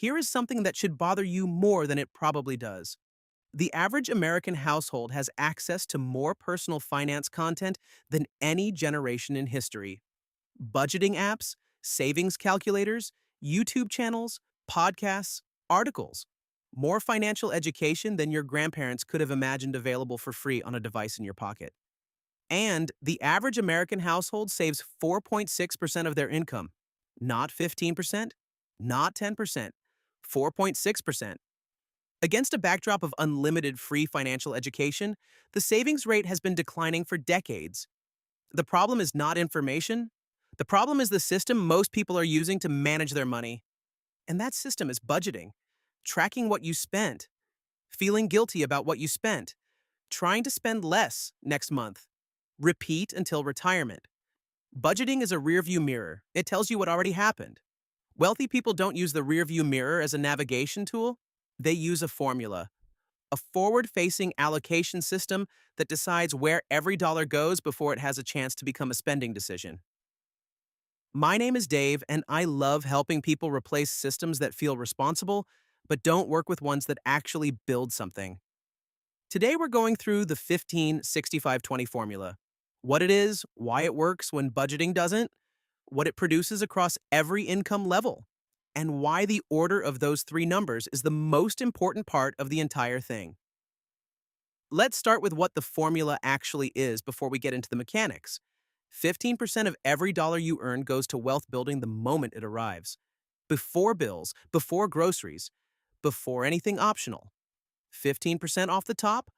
Here is something that should bother you more than it probably does. The average American household has access to more personal finance content than any generation in history. Budgeting apps, savings calculators, YouTube channels, podcasts, articles. More financial education than your grandparents could have imagined available for free on a device in your pocket. And the average American household saves 4.6% of their income. Not 15%, not 10%, 4.6%. Against a backdrop of unlimited free financial education, the savings rate has been declining for decades. The problem is not information. The problem is the system most people are using to manage their money. And that system is budgeting, tracking what you spent, feeling guilty about what you spent, trying to spend less next month. Repeat until retirement. Budgeting is a rearview mirror. It tells you what already happened. Wealthy people don't use the rearview mirror as a navigation tool. They use a formula, a forward-facing allocation system that decides where every dollar goes before it has a chance to become a spending decision. My name is Dave, and I love helping people replace systems that feel responsible, but don't work with ones that actually build something. Today, we're going through the 15-65-20 formula. What it is, why it works when budgeting doesn't, what it produces across every income level, and why the order of those three numbers is the most important part of the entire thing. Let's start with what the formula actually is before we get into the mechanics. 15% of every dollar you earn goes to wealth building the moment it arrives. Before bills, before groceries, before anything optional. 15% off the top,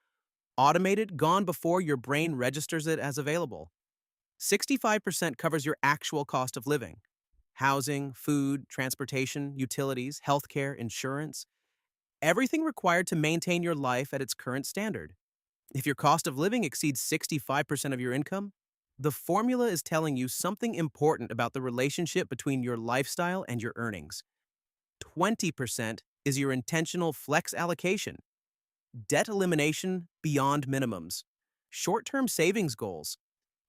automated, gone before your brain registers it as available. 65% covers your actual cost of living. Housing, food, transportation, utilities, healthcare, insurance. Everything required to maintain your life at its current standard. If your cost of living exceeds 65% of your income, the formula is telling you something important about the relationship between your lifestyle and your earnings. 20% is your intentional flex allocation, debt elimination beyond minimums, short-term savings goals,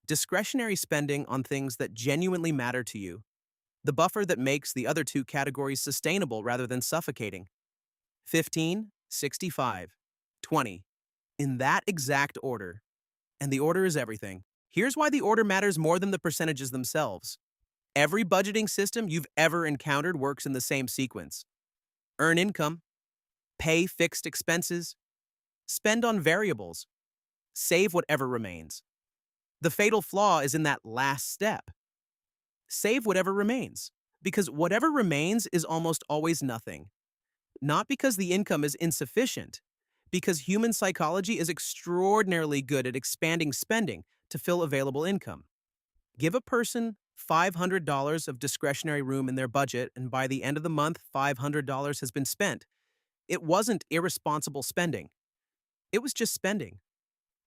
discretionary spending on things that genuinely matter to you, the buffer that makes the other two categories sustainable rather than suffocating. 15, 65, 20. In that exact order. And the order is everything. Here's why the order matters more than the percentages themselves. Every budgeting system you've ever encountered works in the same sequence. Earn income, pay fixed expenses, spend on variables, save whatever remains. The fatal flaw is in that last step. Save whatever remains, because whatever remains is almost always nothing. Not because the income is insufficient, because human psychology is extraordinarily good at expanding spending to fill available income. Give a person $500 of discretionary room in their budget, and by the end of the month, $500 has been spent. It wasn't irresponsible spending. It was just spending.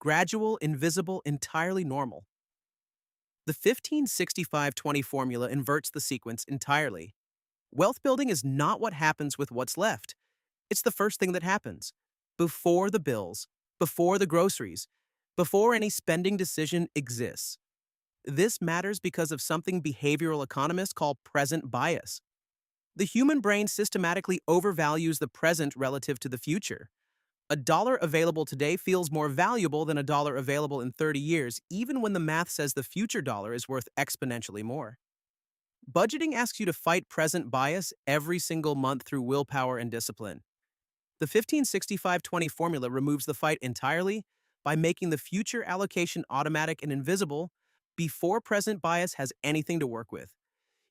Gradual, invisible, entirely normal. The 15-65-20 formula inverts the sequence entirely. Wealth building is not what happens with what's left. It's the first thing that happens. Before the bills, before the groceries, before any spending decision exists. This matters because of something behavioral economists call present bias. The human brain systematically overvalues the present relative to the future. A dollar available today feels more valuable than a dollar available in 30 years, even when the math says the future dollar is worth exponentially more. Budgeting asks you to fight present bias every single month through willpower and discipline. The 15-65-20 formula removes the fight entirely by making the future allocation automatic and invisible before present bias has anything to work with.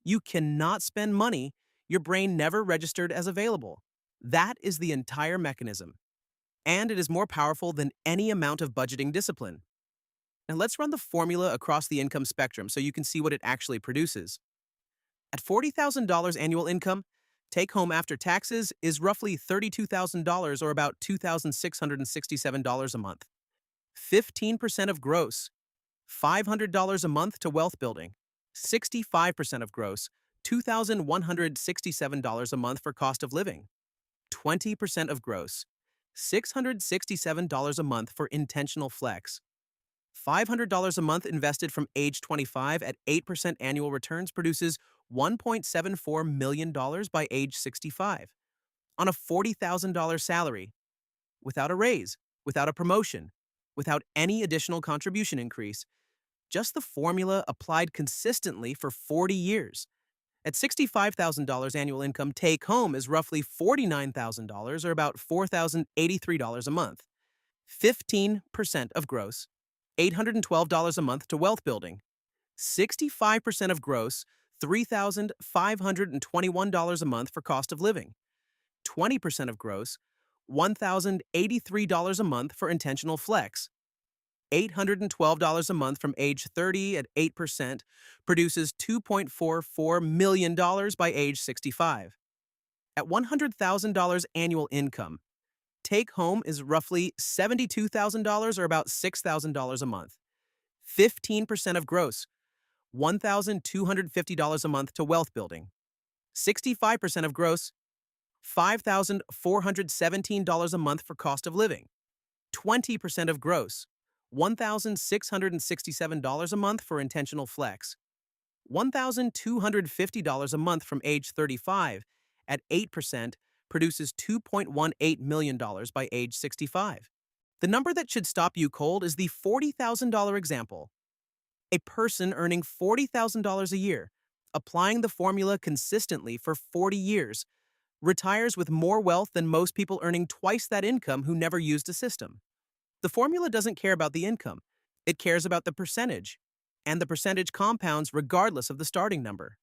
You cannot spend money your brain never registered as available. That is the entire mechanism. And it is more powerful than any amount of budgeting discipline. Now let's run the formula across the income spectrum so you can see what it actually produces. At $40,000 annual income, take home after taxes is roughly $32,000 or about $2,667 a month. 15% of gross, $500 a month to wealth building. 65% of gross, $2,167 a month for cost of living. 20% of gross, $667 a month for intentional flex. $500 a month invested from age 25 at 8% annual returns produces $1.74 million by age 65. on a $40,000 salary, without a raise, without a promotion, without any additional contribution increase. Just the formula applied consistently for 40 years. At $65,000 annual income, take home is roughly $49,000 or about $4,083 a month. 15% of gross, $812 a month to wealth building. 65% of gross, $3,521 a month for cost of living. 20% of gross, $1,083 a month for intentional flex. $812 a month from age 30 at 8% produces $2.44 million by age 65. At $100,000 annual income, take home is roughly $72,000 or about $6,000 a month. 15% of gross, $1,250 a month to wealth building. 65% of gross, $5,417 a month for cost of living. 20% of gross, $1,667 a month for intentional flex. $1,250 a month from age 35 at 8% produces $2.18 million by age 65. The number that should stop you cold is the $40,000 example. A person earning $40,000 a year, applying the formula consistently for 40 years, retires with more wealth than most people earning twice that income who never used a system. The formula doesn't care about the income. It cares about the percentage, and the percentage compounds regardless of the starting number.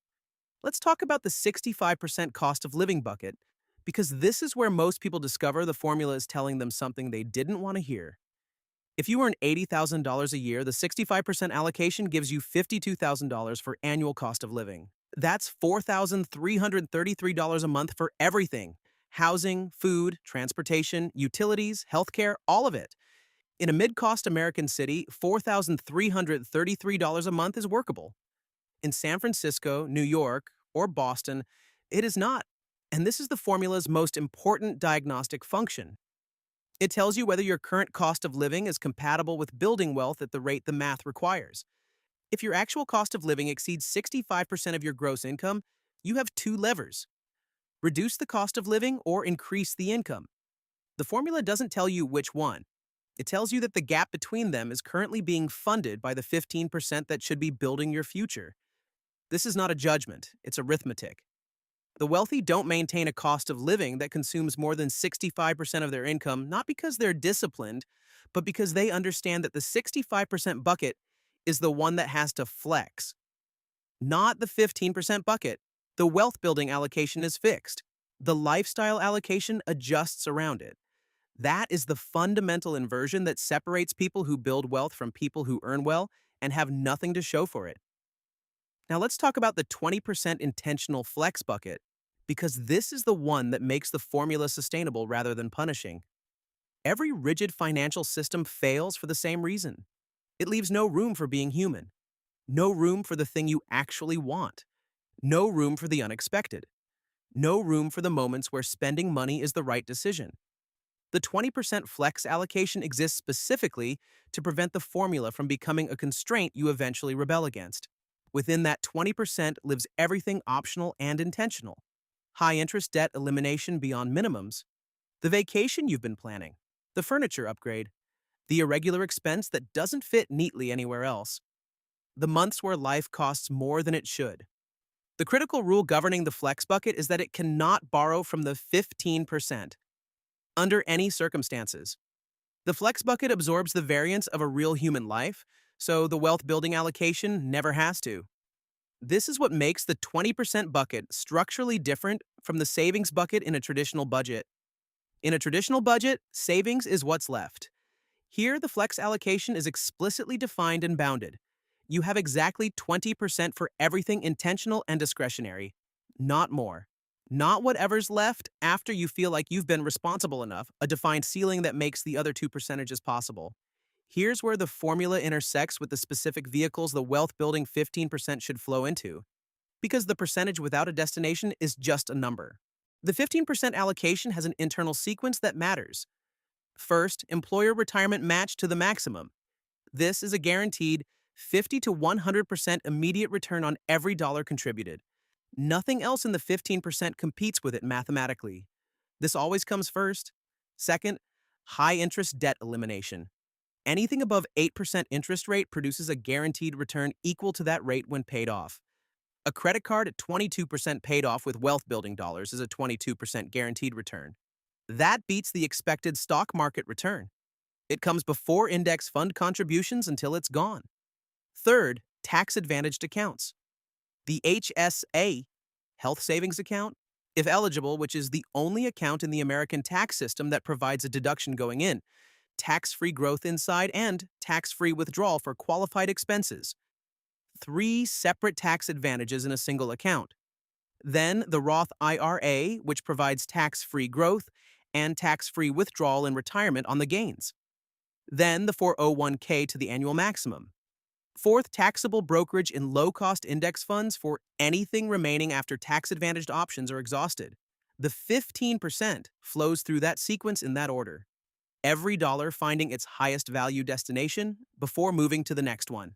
Let's talk about the 65% cost of living bucket, because this is where most people discover the formula is telling them something they didn't want to hear. If you earn $80,000 a year, the 65% allocation gives you $52,000 for annual cost of living. That's $4,333 a month for everything: housing, food, transportation, utilities, healthcare, all of it. In a mid-cost American city, $4,333 a month is workable. In San Francisco, New York, or Boston, it is not. And this is the formula's most important diagnostic function. It tells you whether your current cost of living is compatible with building wealth at the rate the math requires. If your actual cost of living exceeds 65% of your gross income, you have two levers: reduce the cost of living or increase the income. The formula doesn't tell you which one. It tells you that the gap between them is currently being funded by the 15% that should be building your future. This is not a judgment, it's arithmetic. The wealthy don't maintain a cost of living that consumes more than 65% of their income, not because they're disciplined, but because they understand that the 65% bucket is the one that has to flex. Not the 15% bucket. The wealth building allocation is fixed. The lifestyle allocation adjusts around it. That is the fundamental inversion that separates people who build wealth from people who earn well and have nothing to show for it. Now let's talk about the 20% intentional flex bucket, because this is the one that makes the formula sustainable rather than punishing. Every rigid financial system fails for the same reason. It leaves no room for being human, no room for the thing you actually want, no room for the unexpected, no room for the moments where spending money is the right decision. The 20% flex allocation exists specifically to prevent the formula from becoming a constraint you eventually rebel against. Within that 20% lives everything optional and intentional: high-interest debt elimination beyond minimums, the vacation you've been planning, the furniture upgrade, the irregular expense that doesn't fit neatly anywhere else, the months where life costs more than it should. The critical rule governing the flex bucket is that it cannot borrow from the 15%. Under any circumstances. The flex bucket absorbs the variance of a real human life, so the wealth building allocation never has to. This is what makes the 20% bucket structurally different from the savings bucket in a traditional budget. In a traditional budget, savings is what's left. Here, the flex allocation is explicitly defined and bounded. You have exactly 20% for everything intentional and discretionary, not more. Not whatever's left after you feel like you've been responsible enough, a defined ceiling that makes the other two percentages possible. Here's where the formula intersects with the specific vehicles the wealth-building 15% should flow into. Because the percentage without a destination is just a number. The 15% allocation has an internal sequence that matters. First, employer retirement match to the maximum. This is a guaranteed 50 to 100% immediate return on every dollar contributed. Nothing else in the 15% competes with it mathematically. This always comes first. Second, high interest debt elimination. Anything above 8% interest rate produces a guaranteed return equal to that rate when paid off. A credit card at 22% paid off with wealth building dollars is a 22% guaranteed return. That beats the expected stock market return. It comes before index fund contributions until it's gone. Third, tax advantaged accounts. The HSA, Health Savings Account, if eligible, which is the only account in the American tax system that provides a deduction going in, tax-free growth inside, and tax-free withdrawal for qualified expenses. Three separate tax advantages in a single account. Then the Roth IRA, which provides tax-free growth and tax-free withdrawal in retirement on the gains. Then the 401k to the annual maximum. Fourth, taxable brokerage in low-cost index funds for anything remaining after tax-advantaged options are exhausted. The 15% flows through that sequence in that order. Every dollar finding its highest value destination before moving to the next one.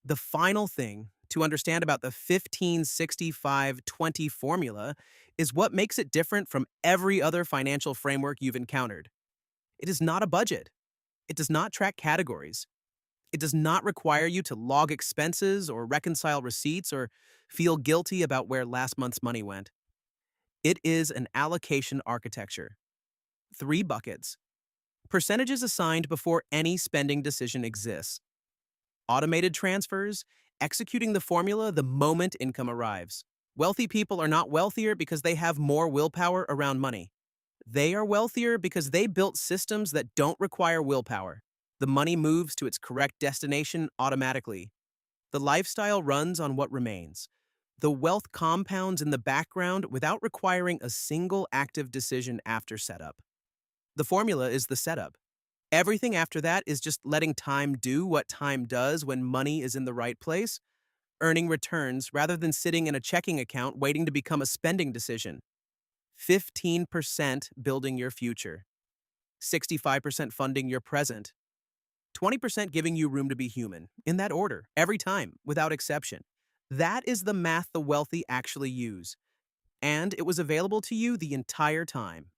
The final thing to understand about the 15-65-20 formula is what makes it different from every other financial framework you've encountered. It is not a budget. It does not track categories. It does not require you to log expenses or reconcile receipts or feel guilty about where last month's money went. It is an allocation architecture. 3 buckets. Percentages assigned before any spending decision exists. Automated transfers, executing the formula the moment income arrives. Wealthy people are not wealthier because they have more willpower around money. They are wealthier because they built systems that don't require willpower. The money moves to its correct destination automatically. The lifestyle runs on what remains. The wealth compounds in the background without requiring a single active decision after setup. The formula is the setup. Everything after that is just letting time do what time does when money is in the right place, earning returns rather than sitting in a checking account waiting to become a spending decision. 15% building your future. 65% funding your present. 20% giving you room to be human, in that order, every time, without exception. That is the math the wealthy actually use. And it was available to you the entire time.